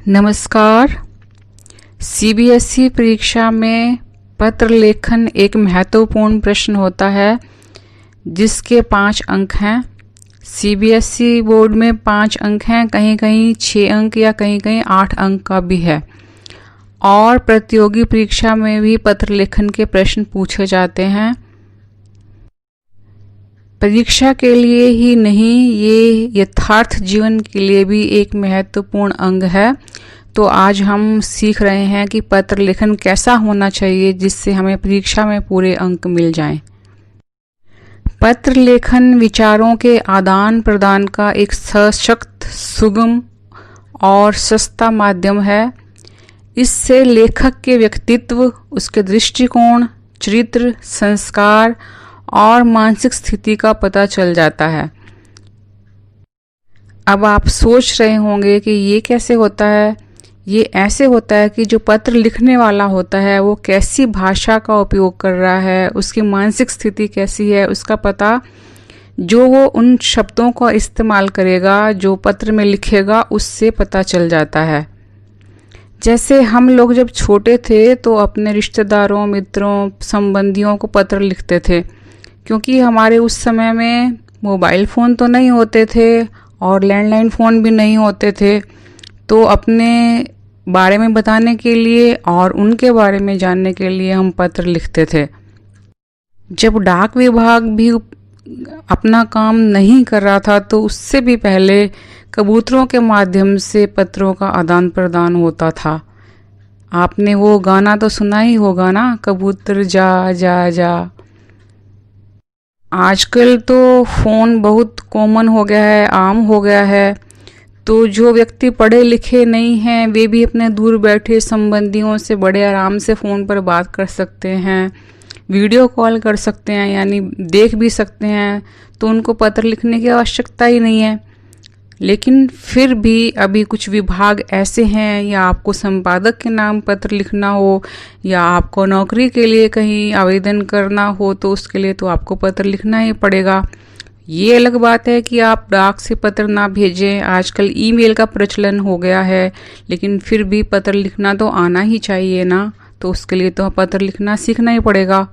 नमस्कार। सीबीएसई परीक्षा में पत्र लेखन एक महत्वपूर्ण प्रश्न होता है जिसके 5 अंक हैं। सीबीएसई बोर्ड में 5 अंक हैं, कहीं कहीं 6 अंक या कहीं कहीं 8 अंक का भी है। और प्रतियोगी परीक्षा में भी पत्र लेखन के प्रश्न पूछे जाते हैं। परीक्षा के लिए ही नहीं, ये यथार्थ जीवन के लिए भी एक महत्वपूर्ण अंग है। तो आज हम सीख रहे हैं कि पत्र लेखन कैसा होना चाहिए जिससे हमें परीक्षा में पूरे अंक मिल जाएं। पत्र लेखन विचारों के आदान प्रदान का एक सशक्त, सुगम और सस्ता माध्यम है। इससे लेखक के व्यक्तित्व, उसके दृष्टिकोण, चरित्र, संस्कार और मानसिक स्थिति का पता चल जाता है। अब आप सोच रहे होंगे कि ये कैसे होता है। ये ऐसे होता है कि जो पत्र लिखने वाला होता है वो कैसी भाषा का उपयोग कर रहा है, उसकी मानसिक स्थिति कैसी है, उसका पता जो वो उन शब्दों का इस्तेमाल करेगा जो पत्र में लिखेगा उससे पता चल जाता है। जैसे हम लोग जब छोटे थे तो अपने रिश्तेदारों, मित्रों, संबंधियों को पत्र लिखते थे, क्योंकि हमारे उस समय में मोबाइल फ़ोन तो नहीं होते थे और लैंडलाइन फ़ोन भी नहीं होते थे। तो अपने बारे में बताने के लिए और उनके बारे में जानने के लिए हम पत्र लिखते थे। जब डाक विभाग भी अपना काम नहीं कर रहा था तो उससे भी पहले कबूतरों के माध्यम से पत्रों का आदान प्रदान होता था। आपने वो गाना तो सुना ही होगा ना, कबूतर जा जा जा। आजकल तो फ़ोन बहुत कॉमन हो गया है, आम हो गया है। तो जो व्यक्ति पढ़े लिखे नहीं हैं वे भी अपने दूर बैठे संबंधियों से बड़े आराम से फ़ोन पर बात कर सकते हैं, वीडियो कॉल कर सकते हैं, यानी देख भी सकते हैं। तो उनको पत्र लिखने की आवश्यकता ही नहीं है। लेकिन फिर भी अभी कुछ विभाग ऐसे हैं, या आपको संपादक के नाम पत्र लिखना हो या आपको नौकरी के लिए कहीं आवेदन करना हो तो उसके लिए तो आपको पत्र लिखना ही पड़ेगा। ये अलग बात है कि आप डाक से पत्र ना भेजें, आजकल ईमेल का प्रचलन हो गया है, लेकिन फिर भी पत्र लिखना तो आना ही चाहिए ना। तो उसके लिए तो पत्र लिखना सीखना ही पड़ेगा।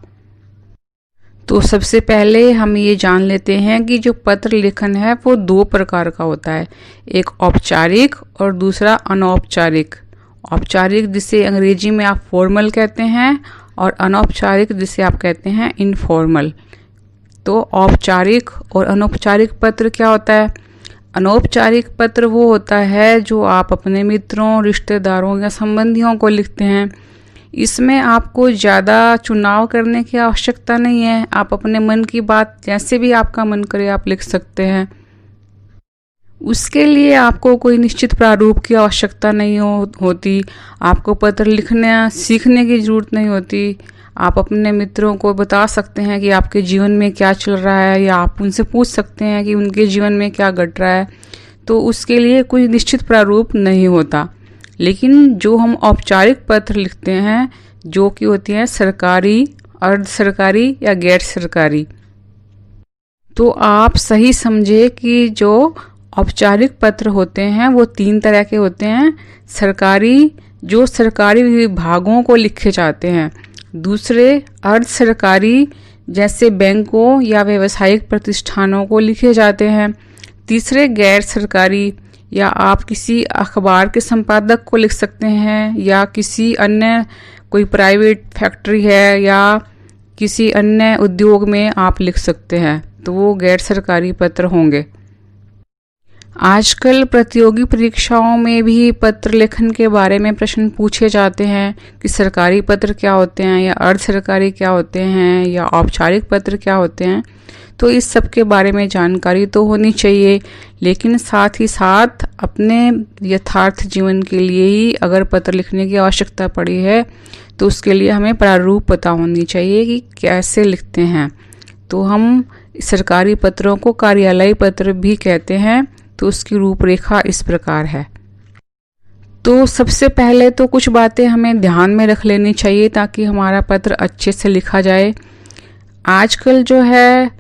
तो सबसे पहले हम ये जान लेते हैं कि जो पत्र लेखन है वो 2 प्रकार का होता है, एक औपचारिक और दूसरा अनौपचारिक। औपचारिक जिसे अंग्रेजी में आप फॉर्मल कहते हैं और अनौपचारिक जिसे आप कहते हैं इनफॉर्मल। तो औपचारिक और अनौपचारिक पत्र क्या होता है? अनौपचारिक पत्र वो होता है जो आप अपने मित्रों, रिश्तेदारों या संबंधियों को लिखते हैं। इसमें आपको ज़्यादा चुनाव करने की आवश्यकता नहीं है। आप अपने मन की बात जैसे भी आपका मन करे आप लिख सकते हैं। उसके लिए आपको कोई निश्चित प्रारूप की आवश्यकता नहीं होती। आपको पत्र लिखना सीखने की ज़रूरत नहीं होती। आप अपने मित्रों को बता सकते हैं कि आपके जीवन में क्या चल रहा है, या आप उनसे पूछ सकते हैं कि उनके जीवन में क्या घट रहा है। तो उसके लिए कोई निश्चित प्रारूप नहीं होता। लेकिन जो हम औपचारिक पत्र लिखते हैं जो कि होती हैं सरकारी, अर्ध सरकारी या गैर सरकारी, तो आप सही समझे कि जो औपचारिक पत्र होते हैं वो 3 तरह के होते हैं। सरकारी, जो सरकारी विभागों को लिखे जाते हैं। दूसरे अर्ध सरकारी, जैसे बैंकों या व्यावसायिक प्रतिष्ठानों को लिखे जाते हैं। तीसरे गैर सरकारी, या आप किसी अखबार के संपादक को लिख सकते हैं, या किसी अन्य कोई प्राइवेट फैक्ट्री है या किसी अन्य उद्योग में आप लिख सकते हैं। तो वो गैर सरकारी पत्र होंगे। आजकल प्रतियोगी परीक्षाओं में भी पत्र लेखन के बारे में प्रश्न पूछे जाते हैं कि सरकारी पत्र क्या होते हैं, या अर्ध सरकारी क्या होते हैं, या औपचारिक पत्र क्या होते हैं। तो इस सब के बारे में जानकारी तो होनी चाहिए, लेकिन साथ ही साथ अपने यथार्थ जीवन के लिए ही अगर पत्र लिखने की आवश्यकता पड़ी है तो उसके लिए हमें प्रारूप पता होनी चाहिए कि कैसे लिखते हैं। तो हम सरकारी पत्रों को कार्यालयी पत्र भी कहते हैं। तो उसकी रूपरेखा इस प्रकार है। तो सबसे पहले तो कुछ बातें हमें ध्यान में रख लेनी चाहिए ताकि हमारा पत्र अच्छे से लिखा जाए। आजकल जो है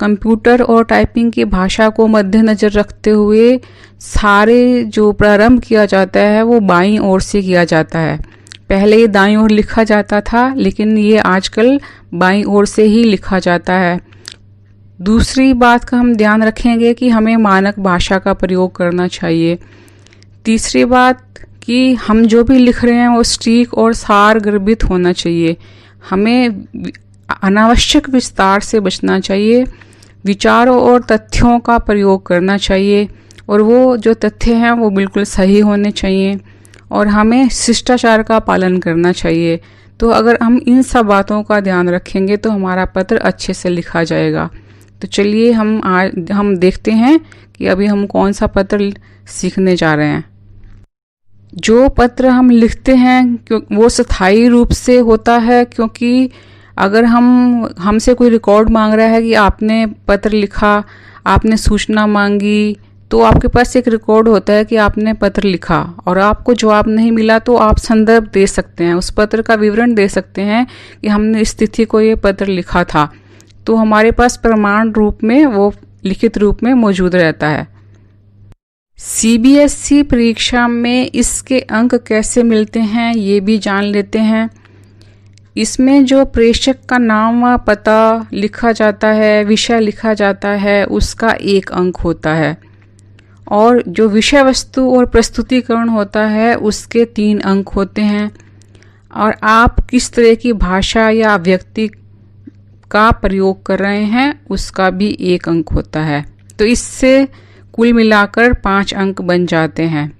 कंप्यूटर और टाइपिंग की भाषा को मद्देनजर रखते हुए सारे जो प्रारंभ किया जाता है वो बाईं ओर से किया जाता है। पहले ये दाईं ओर लिखा जाता था, लेकिन ये आजकल बाईं ओर से ही लिखा जाता है। दूसरी बात का हम ध्यान रखेंगे कि हमें मानक भाषा का प्रयोग करना चाहिए। तीसरी बात कि हम जो भी लिख रहे हैं वो सटीक और सार गर्भित होना चाहिए। हमें अनावश्यक विस्तार से बचना चाहिए, विचारों और तथ्यों का प्रयोग करना चाहिए, और वो जो तथ्य हैं वो बिल्कुल सही होने चाहिए, और हमें शिष्टाचार का पालन करना चाहिए। तो अगर हम इन सब बातों का ध्यान रखेंगे तो हमारा पत्र अच्छे से लिखा जाएगा। तो चलिए हम देखते हैं कि अभी हम कौन सा पत्र सीखने जा रहे हैं। जो पत्र हम लिखते हैं वो स्थायी रूप से होता है, क्योंकि अगर हमसे कोई रिकॉर्ड मांग रहा है कि आपने पत्र लिखा, आपने सूचना मांगी, तो आपके पास एक रिकॉर्ड होता है कि आपने पत्र लिखा और आपको जवाब नहीं मिला, तो आप संदर्भ दे सकते हैं, उस पत्र का विवरण दे सकते हैं कि हमने इस तिथि को ये पत्र लिखा था। तो हमारे पास प्रमाण रूप में वो लिखित रूप में मौजूद रहता है। सीबीएसई परीक्षा में इसके अंक कैसे मिलते हैं ये भी जान लेते हैं। इसमें जो प्रेषक का नाम व पता लिखा जाता है, विषय लिखा जाता है, उसका 1 अंक होता है, और जो विषय वस्तु और प्रस्तुतिकरण होता है उसके 3 अंक होते हैं, और आप किस तरह की भाषा या व्यक्ति का प्रयोग कर रहे हैं उसका भी 1 अंक होता है। तो इससे कुल मिलाकर 5 अंक बन जाते हैं।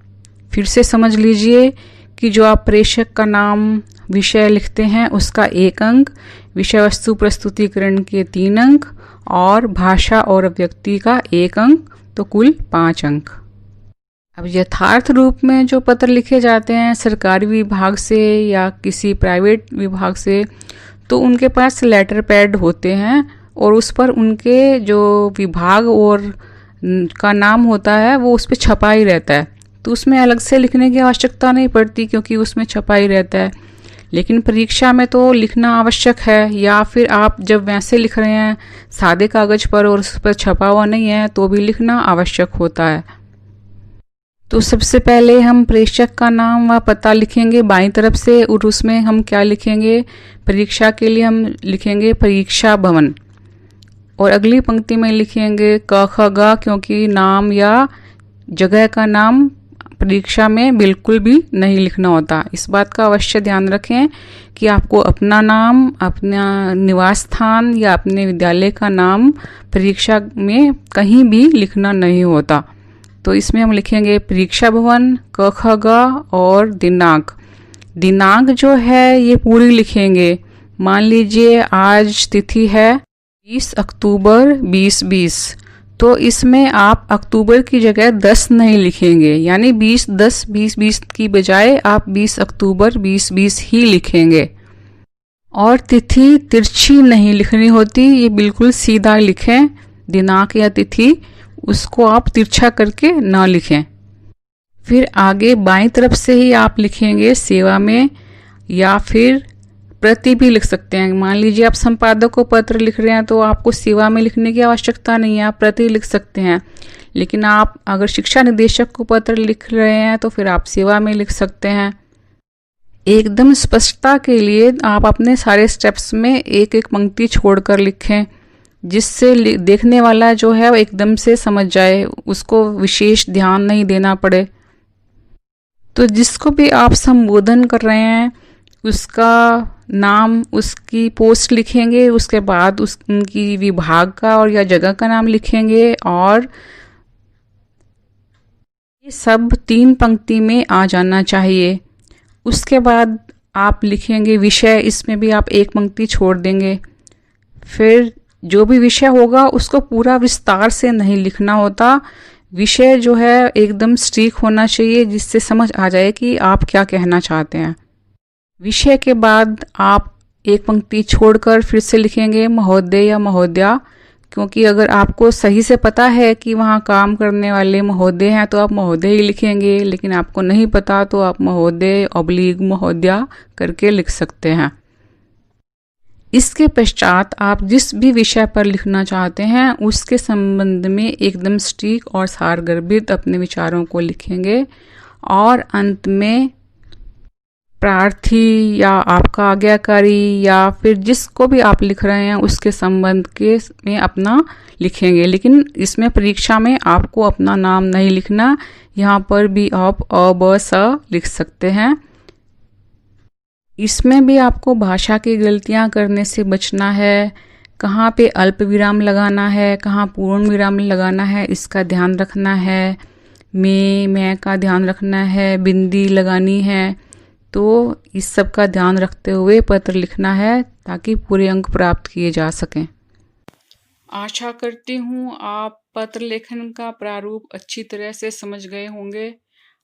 फिर से समझ लीजिए कि जो आप प्रेषक का नाम, विषय लिखते हैं उसका 1 अंक, विषय वस्तु प्रस्तुतिकरण के 3 अंक, और भाषा और व्यक्ति का 1 अंक, तो कुल 5 अंक। अब यथार्थ रूप में जो पत्र लिखे जाते हैं सरकारी विभाग से या किसी प्राइवेट विभाग से, तो उनके पास लेटर पैड होते हैं और उस पर उनके जो विभाग और का नाम होता है वो उस पर छपा ही रहता है, तो उसमें अलग से लिखने की आवश्यकता नहीं पड़ती क्योंकि उसमें छपा ही रहता है। लेकिन परीक्षा में तो लिखना आवश्यक है, या फिर आप जब वैसे लिख रहे हैं सादे कागज पर और उस पर छपा हुआ नहीं है तो भी लिखना आवश्यक होता है। तो सबसे पहले हम प्रेषक का नाम व पता लिखेंगे बाईं तरफ से, और उसमें हम क्या लिखेंगे, परीक्षा के लिए हम लिखेंगे परीक्षा भवन, और अगली पंक्ति में लिखेंगे क ख ग, क्योंकि नाम या जगह का नाम परीक्षा में बिल्कुल भी नहीं लिखना होता। इस बात का अवश्य ध्यान रखें कि आपको अपना नाम, अपना निवास स्थान या अपने विद्यालय का नाम परीक्षा में कहीं भी लिखना नहीं होता। तो इसमें हम लिखेंगे परीक्षा भवन, क ख ग, और दिनांक। दिनांक जो है ये पूरी लिखेंगे। मान लीजिए आज तिथि है 20 अक्टूबर 2020, तो इसमें आप अक्टूबर की जगह 10 नहीं लिखेंगे, यानी 20-10-20-20 की बजाय आप 20 अक्टूबर 2020 ही लिखेंगे। और तिथि तिरछी नहीं लिखनी होती, ये बिल्कुल सीधा लिखें। दिनांक या तिथि उसको आप तिरछा करके ना लिखें। फिर आगे बाईं तरफ से ही आप लिखेंगे सेवा में, या फिर प्रति भी लिख सकते हैं। मान लीजिए आप संपादक को पत्र लिख रहे हैं तो आपको सेवा में लिखने की आवश्यकता नहीं है, आप प्रति लिख सकते हैं। लेकिन आप अगर शिक्षा निदेशक को पत्र लिख रहे हैं तो फिर आप सेवा में लिख सकते हैं। एकदम स्पष्टता के लिए आप अपने सारे स्टेप्स में एक एक पंक्ति छोड़कर लिखें, जिससे देखने वाला जो है वो एकदम से समझ जाए, उसको विशेष ध्यान नहीं देना पड़े। तो जिसको भी आप संबोधन कर रहे हैं उसका नाम, उसकी पोस्ट लिखेंगे, उसके बाद उनकी विभाग का और या जगह का नाम लिखेंगे, और ये सब 3 पंक्ति में आ जाना चाहिए। उसके बाद आप लिखेंगे विषय, इसमें भी आप एक पंक्ति छोड़ देंगे। फिर जो भी विषय होगा उसको पूरा विस्तार से नहीं लिखना होता, विषय जो है एकदम सटीक होना चाहिए जिससे समझ आ जाए कि आप क्या कहना चाहते हैं। विषय के बाद आप एक पंक्ति छोड़कर फिर से लिखेंगे महोदय या महोदया, क्योंकि अगर आपको सही से पता है कि वहाँ काम करने वाले महोदय हैं तो आप महोदय ही लिखेंगे, लेकिन आपको नहीं पता तो आप महोदय / महोदया करके लिख सकते हैं। इसके पश्चात आप जिस भी विषय पर लिखना चाहते हैं उसके संबंध में एकदम सटीक और सारगर्भित अपने विचारों को लिखेंगे और अंत में प्रार्थी या आपका आज्ञाकारी या फिर जिसको भी आप लिख रहे हैं उसके संबंध के में अपना लिखेंगे। लेकिन इसमें परीक्षा में आपको अपना नाम नहीं लिखना, यहाँ पर भी आप अ ब स लिख सकते हैं। इसमें भी आपको भाषा की गलतियां करने से बचना है। कहाँ पे अल्प विराम लगाना है, कहाँ पूर्ण विराम लगाना है, इसका ध्यान रखना है। मैं का ध्यान रखना है, बिंदी लगानी है। तो इस सब का ध्यान रखते हुए पत्र लिखना है ताकि पूरे अंक प्राप्त किए जा सकें। आशा करती हूँ आप पत्र लेखन का प्रारूप अच्छी तरह से समझ गए होंगे।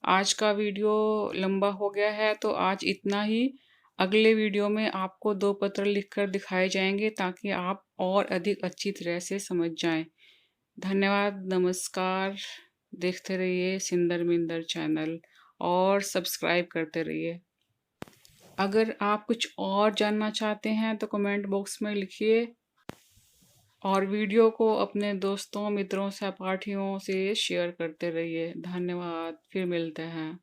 आज का वीडियो लंबा हो गया है तो आज इतना ही। अगले वीडियो में आपको 2 पत्र लिखकर दिखाए जाएंगे ताकि आप और अधिक अच्छी तरह से समझ जाएं। धन्यवाद, नमस्कार। देखते रहिए सिंदर मिंदर चैनल और सब्सक्राइब करते रहिए। अगर आप कुछ और जानना चाहते हैं तो कमेंट बॉक्स में लिखिए और वीडियो को अपने दोस्तों, मित्रों, सहपाठियों से शेयर करते रहिए। धन्यवाद, फिर मिलते हैं।